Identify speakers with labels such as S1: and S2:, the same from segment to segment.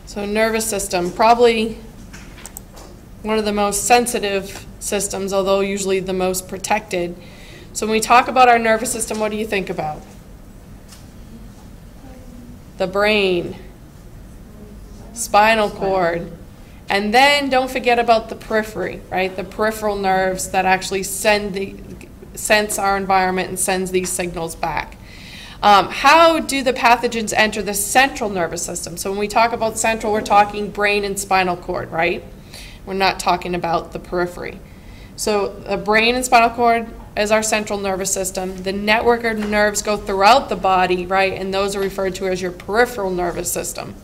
S1: So nervous system, probably one of the most sensitive systems, although usually the most protected. So when we talk about our nervous system, what do you think about? The brain, spinal cord, and then don't forget about the periphery, right? The peripheral nerves that actually sense our environment and sends these signals back. How do the pathogens enter the central nervous system? So when we talk about central, we're talking brain and spinal cord, right? We're not talking about the periphery. So the brain and spinal cord is our central nervous system. The network of nerves go throughout the body, right? And those are referred to as your peripheral nervous system.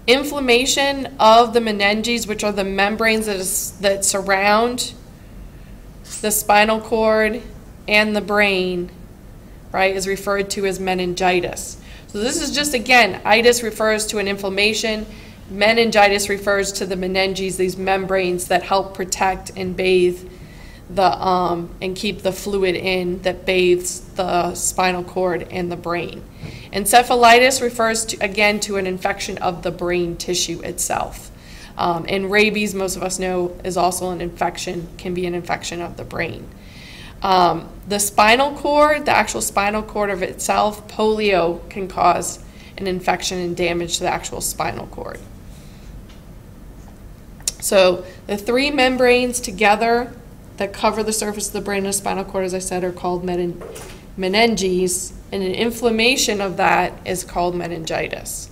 S1: Inflammation of the meninges, which are the membranes that surround the spinal cord and the brain, right, is referred to as meningitis. So this is just, again, itis refers to an inflammation. Meningitis refers to the meninges, these membranes that help protect and bathe and keep the fluid in that bathes the spinal cord and the brain. Encephalitis refers to, again, to an infection of the brain tissue itself. And rabies, most of us know, is also an infection, can be an infection of the brain. The spinal cord, the actual spinal cord of itself, polio can cause an infection and damage to the actual spinal cord. So the three membranes together that cover the surface of the brain and the spinal cord, as I said, are called meninges, and an inflammation of that is called meningitis.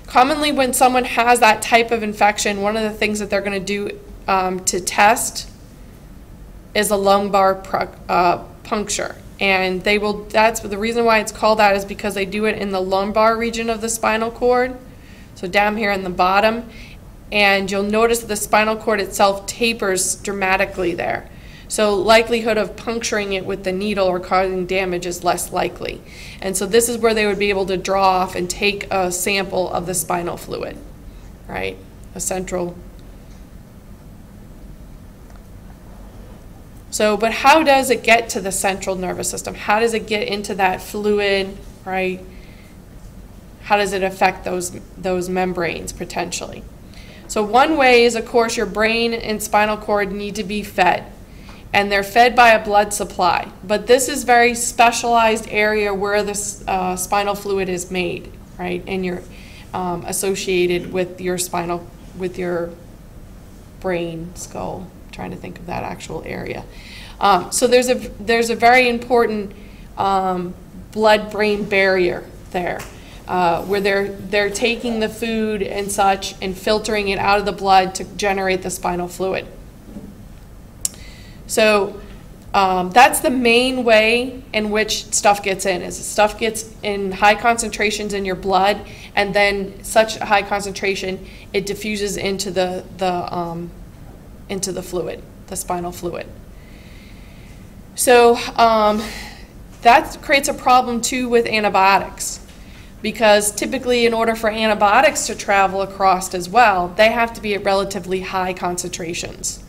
S1: Commonly when someone has that type of infection, one of the things that they're going to do to test is a lumbar puncture. And that's the reason why it's called that is because they do it in the lumbar region of the spinal cord, so down here in the bottom. And you'll notice that the spinal cord itself tapers dramatically there. So likelihood of puncturing it with the needle or causing damage is less likely. And so this is where they would be able to draw off and take a sample of the spinal fluid, right? A central. So, but how does it get to the central nervous system? How does it get into that fluid, right? How does it affect those membranes potentially? So one way is, of course, your brain and spinal cord need to be fed, and they're fed by a blood supply. But this is very specialized area where the spinal fluid is made, right? And you're associated with your brain, skull. I'm trying to think of that actual area. So there's a very important blood-brain barrier there. Where they're taking the food and such and filtering it out of the blood to generate the spinal fluid. So that's the main way in which stuff gets in, is stuff gets in high concentrations in your blood, and then such a high concentration it diffuses into the fluid, the spinal fluid. So that creates a problem too with antibiotics. Because typically in order for antibiotics to travel across as well, they have to be at relatively high concentrations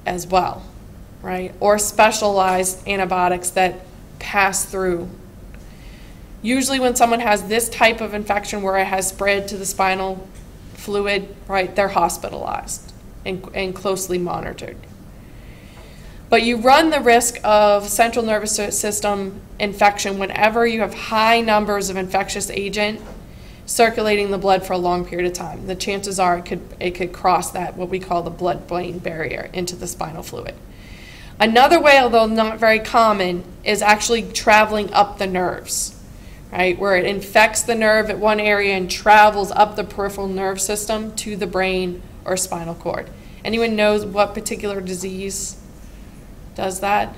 S1: as well, right? Or specialized antibiotics that pass through. Usually when someone has this type of infection where it has spread to the spinal fluid, right, they're hospitalized and closely monitored. But you run the risk of central nervous system infection whenever you have high numbers of infectious agent circulating the blood for a long period of time. The chances are it could cross that, what we call the blood-brain barrier, into the spinal fluid. Another way, although not very common, is actually traveling up the nerves, right? Where it infects the nerve at one area and travels up the peripheral nerve system to the brain or spinal cord. Anyone knows what particular disease does that?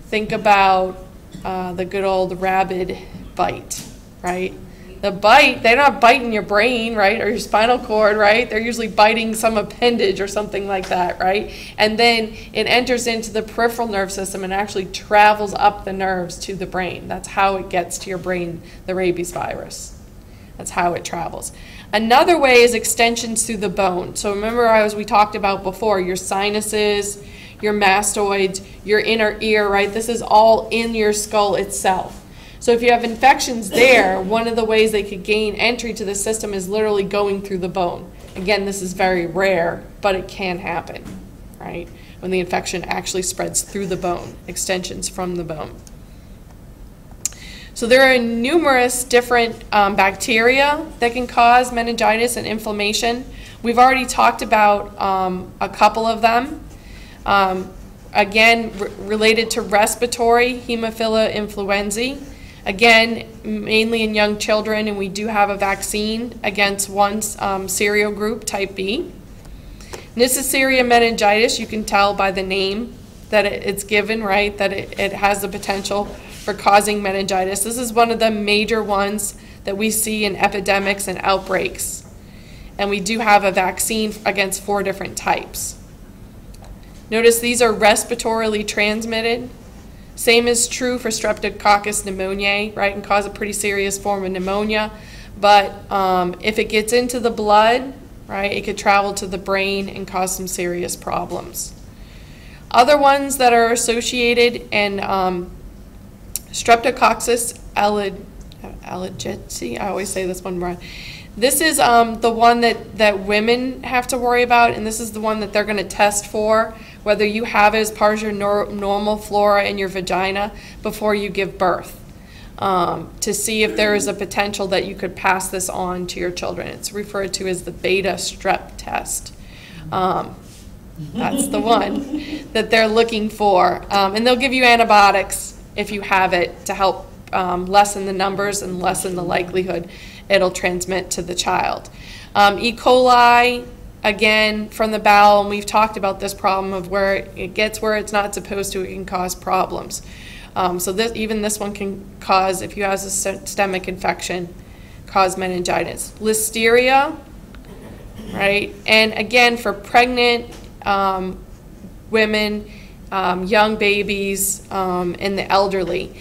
S1: Think about the good old rabid bite, right? The bite, they're not biting your brain, right, or your spinal cord, right? They're usually biting some appendage or something like that, right? And then it enters into the peripheral nerve system and actually travels up the nerves to the brain. That's how it gets to your brain, the rabies virus. That's how it travels. Another way is extensions through the bone. So remember, as we talked about before, your sinuses, your mastoids, your inner ear, right? This is all in your skull itself. So if you have infections there, one of the ways they could gain entry to the system is literally going through the bone. Again, this is very rare, but it can happen, right? When the infection actually spreads through the bone, extensions from the bone. So there are numerous different bacteria that can cause meningitis and inflammation. We've already talked about a couple of them. Again, related to respiratory, Haemophilus influenzae. Again, mainly in young children, and we do have a vaccine against one serogroup, type B. This is Syria meningitis. You can tell by the name that it's given, right, that it has the potential for causing meningitis. This is one of the major ones that we see in epidemics and outbreaks. And we do have a vaccine against 4 different types. Notice these are respiratorily transmitted. Same is true for Streptococcus pneumoniae, right, and cause a pretty serious form of pneumonia. But if it gets into the blood, right, it could travel to the brain and cause some serious problems. Other ones that are associated in Streptococcus alligesi, I always say this one wrong. This is the one that women have to worry about, and this is the one that they're going to test for, whether you have it as part of your normal flora in your vagina before you give birth, to see if there is a potential that you could pass this on to your children. It's referred to as the beta strep test. That's the one that they're looking for. And they'll give you antibiotics if you have it to help lessen the numbers and lessen the likelihood it'll transmit to the child. E. coli, again, from the bowel, and we've talked about this problem of where it gets where it's not supposed to, it can cause problems. So even this one can cause, if you have a systemic infection, cause meningitis. Listeria, right? And again, for pregnant women, young babies, and the elderly.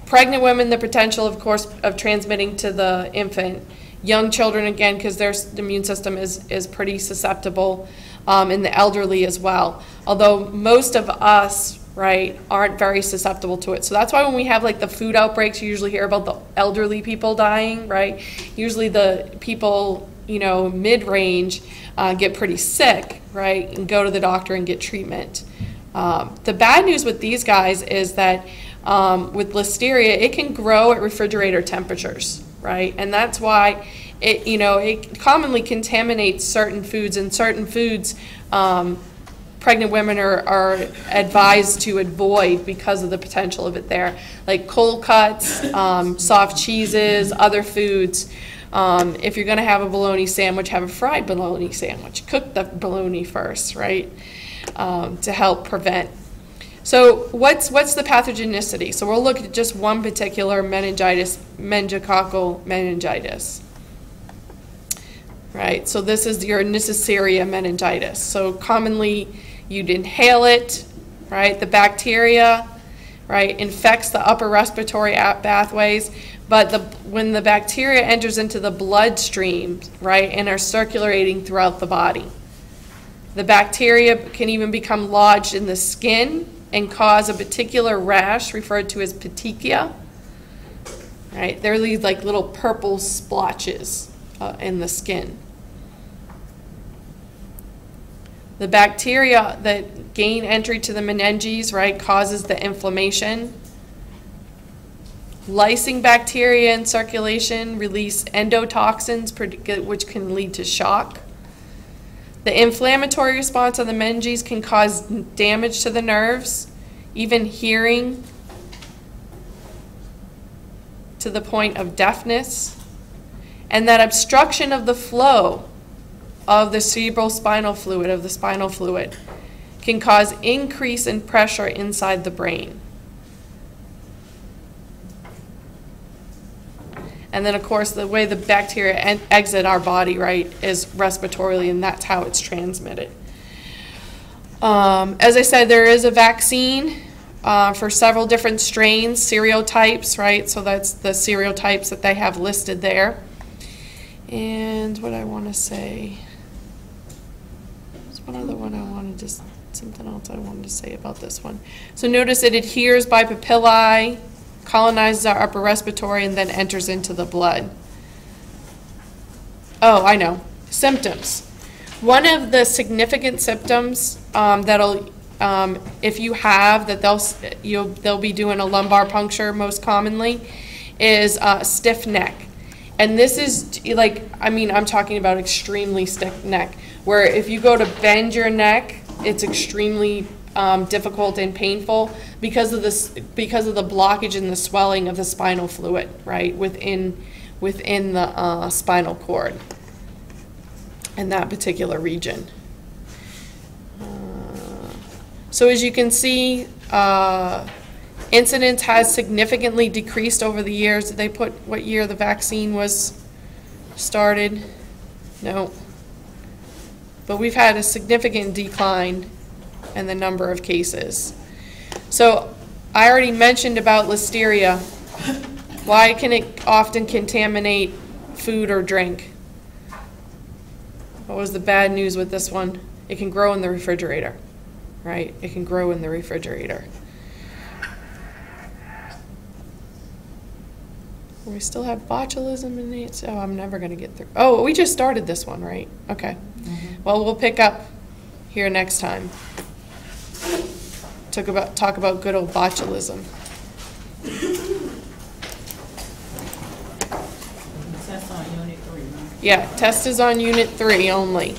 S1: Pregnant women, the potential, of course, of transmitting to the infant. Young children, again, because their immune system is pretty susceptible, and the elderly as well. Although most of us, right, aren't very susceptible to it. So that's why when we have like the food outbreaks, you usually hear about the elderly people dying, right? Usually the people, you know, mid-range get pretty sick, right, and go to the doctor and get treatment. The bad news with these guys is that with Listeria, it can grow at refrigerator temperatures, right? And that's why it, you know, it commonly contaminates certain foods, and certain foods pregnant women are advised to avoid because of the potential of it there, like cold cuts, soft cheeses, other foods. If you're going to have a bologna sandwich, have a fried bologna sandwich. Cook the bologna first, right, to help prevent. So what's the pathogenicity? So we'll look at just one particular meningitis, meningococcal meningitis. Right, so this is Syria meningitis. So commonly you'd inhale it, right? The bacteria, right, infects the upper respiratory pathways, but when the bacteria enters into the bloodstream, right, and are circulating throughout the body, the bacteria can even become lodged in the skin and cause a particular rash referred to as petechia. Right, they're these like little purple splotches in the skin. The bacteria that gain entry to the meninges, right, causes the inflammation. Lysing bacteria in circulation release endotoxins, which can lead to shock. The inflammatory response of the meninges can cause damage to the nerves, even hearing, to the point of deafness. And that obstruction of the flow of the cerebrospinal fluid, of the spinal fluid, can cause increase in pressure inside the brain. And then, of course, the way the bacteria exit our body, right, is respiratorily, and that's how it's transmitted. As I said, there is a vaccine for several different strains, serotypes, right? So that's the serotypes that they have listed there. And what I want to say, there's one other one I wanted to something else I wanted to say about this one. So notice it adheres by papillae, colonizes our upper respiratory, and then enters into the blood. Oh, I know. Symptoms. One of the significant symptoms that'll, if you have, that they'll be doing a lumbar puncture most commonly, is stiff neck. And this is like, I mean, I'm talking about extremely stiff neck, where if you go to bend your neck, it's extremely difficult and painful because of the blockage and the swelling of the spinal fluid, right, within the spinal cord in that particular region. So as you can see, incidence has significantly decreased over the years. Did they put what year the vaccine was started? No. But we've had a significant decline in the number of cases. So I already mentioned about listeria. Why can it often contaminate food or drink? What was the bad news with this one? It can grow in the refrigerator, right? It can grow in the refrigerator. We still have botulism in it. Oh, I'm never going to get through. Oh, we just started this one, right? Okay. Mm-hmm. Well, we'll pick up here next time. Talk about good old botulism.
S2: Test on Unit 3, right?
S1: Yeah, test is on Unit 3 only.